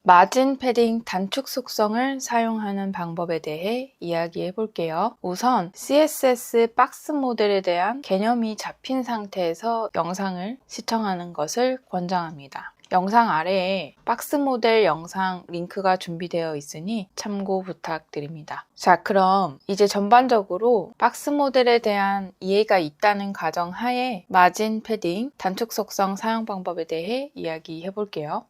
마진 패딩 단축 속성을 사용하는 방법에 대해 이야기해 볼게요. 우선 CSS 박스 모델에 대한 개념이 잡힌 상태에서 영상을 시청하는 것을 권장합니다. 영상 아래에 박스 모델 영상 링크가 준비되어 있으니 참고 부탁드립니다. 자, 그럼 이제 전반적으로 박스 모델에 대한 이해가 있다는 가정 하에 마진 패딩 단축 속성 사용 방법에 대해 이야기해 볼게요.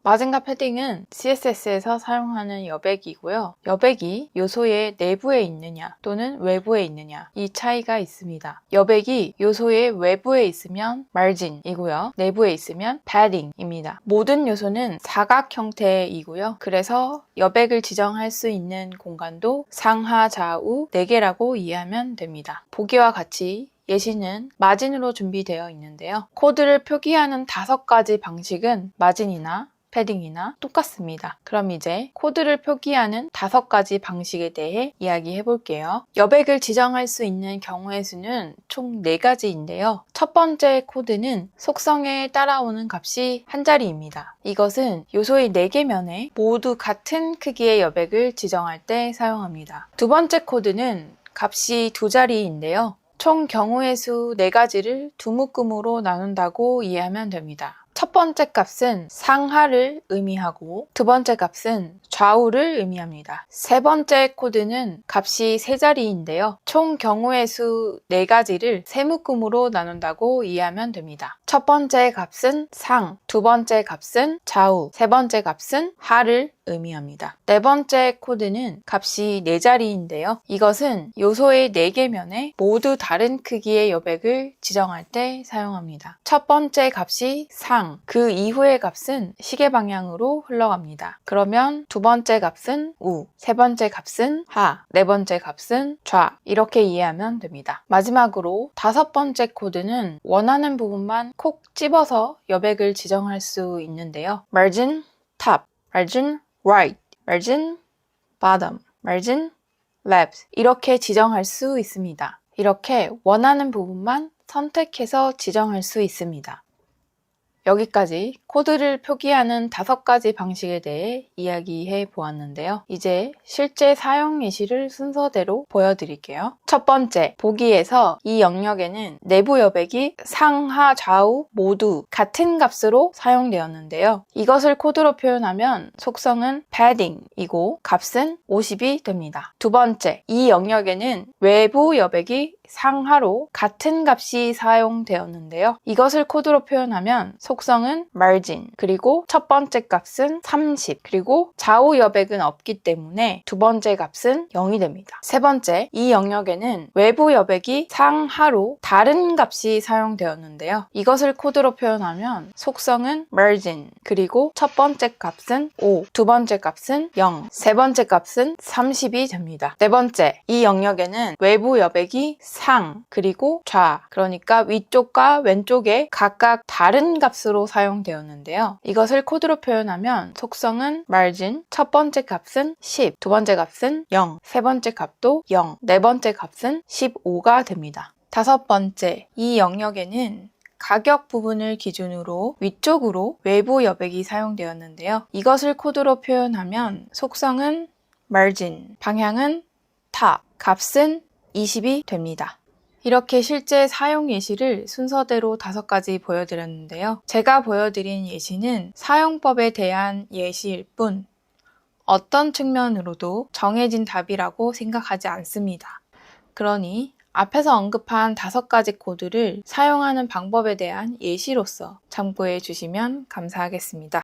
마진과 패딩은 CSS에서 사용하는 여백이고요. 여백이 요소의 내부에 있느냐 또는 외부에 있느냐 이 차이가 있습니다. 여백이 요소의 외부에 있으면 margin이고요. 내부에 있으면 padding입니다. 모든 요소는 사각 형태이고요. 그래서 여백을 지정할 수 있는 공간도 상하, 좌우 4개라고 이해하면 됩니다. 보기와 같이 예시는 마진으로 준비되어 있는데요. 코드를 표기하는 5가지 방식은 마진이나 패딩이나 똑같습니다. 그럼 이제 코드를 표기하는 5가지 방식에 대해 이야기해 볼게요. 여백을 지정할 수 있는 경우의 수는 총 4가지인데요. 첫 번째 코드는 속성에 따라오는 값이 한 자리입니다. 이것은 요소의 4개 면에 모두 같은 크기의 여백을 지정할 때 사용합니다. 두 번째 코드는 값이 2자리인데요. 총 경우의 수 4가지를 두 묶음으로 나눈다고 이해하면 됩니다. 첫 번째 값은 상하를 의미하고 두 번째 값은 좌우를 의미합니다. 세 번째 코드는 값이 3자리인데요. 총 경우의 수 4가지를 세 묶음으로 나눈다고 이해하면 됩니다. 첫 번째 값은 상, 두 번째 값은 좌우, 세 번째 값은 하를 의미합니다. 네 번째 코드는 값이 4자리인데요. 이것은 요소의 4개 면에 모두 다른 크기의 여백을 지정할 때 사용합니다. 첫 번째 값이 상, 그 이후의 값은 시계 방향으로 흘러갑니다. 그러면 두 번째 값은 우, 세 번째 값은 하, 네 번째 값은 좌 이렇게 이해하면 됩니다. 마지막으로 5번째 코드는 원하는 부분만 콕 집어서 여백을 지정할 수 있는데요. margin top, margin right, margin bottom, margin left 이렇게 지정할 수 있습니다. 이렇게 원하는 부분만 선택해서 지정할 수 있습니다. 여기까지 코드를 표기하는 5가지 방식에 대해 이야기해 보았는데요. 이제 실제 사용 예시를 순서대로 보여드릴게요. 첫 번째, 보기에서 이 영역에는 내부 여백이 상하, 좌우 모두 같은 값으로 사용되었는데요. 이것을 코드로 표현하면 속성은 padding이고 값은 50이 됩니다. 두 번째, 이 영역에는 외부 여백이 상하로 같은 값이 사용되었는데요. 이것을 코드로 표현하면 속성은 margin, 그리고 첫 번째 값은 30, 그리고 좌우 여백은 없기 때문에 두 번째 값은 0이 됩니다. 세 번째, 이 영역에는 외부 여백이 상하로 다른 값이 사용되었는데요. 이것을 코드로 표현하면 속성은 margin, 그리고 첫 번째 값은 5, 두 번째 값은 0, 세 번째 값은 30이 됩니다. 네 번째, 이 영역에는 외부 여백이 상, 그리고 좌, 그러니까 위쪽과 왼쪽에 각각 다른 값으로 사용되었는데요. 이것을 코드로 표현하면 속성은 margin, 첫 번째 값은 10, 두 번째 값은 0, 세 번째 값도 0, 네 번째 값은 15가 됩니다. 다섯 번째, 이 영역에는 가격 부분을 기준으로 위쪽으로 외부 여백이 사용되었는데요. 이것을 코드로 표현하면 속성은 margin, 방향은 top, 값은 20이 됩니다. 이렇게 실제 사용 예시를 순서대로 5가지 보여드렸는데요. 제가 보여드린 예시는 사용법에 대한 예시일 뿐 어떤 측면으로도 정해진 답이라고 생각하지 않습니다. 그러니 앞에서 언급한 5가지 코드를 사용하는 방법에 대한 예시로서 참고해 주시면 감사하겠습니다.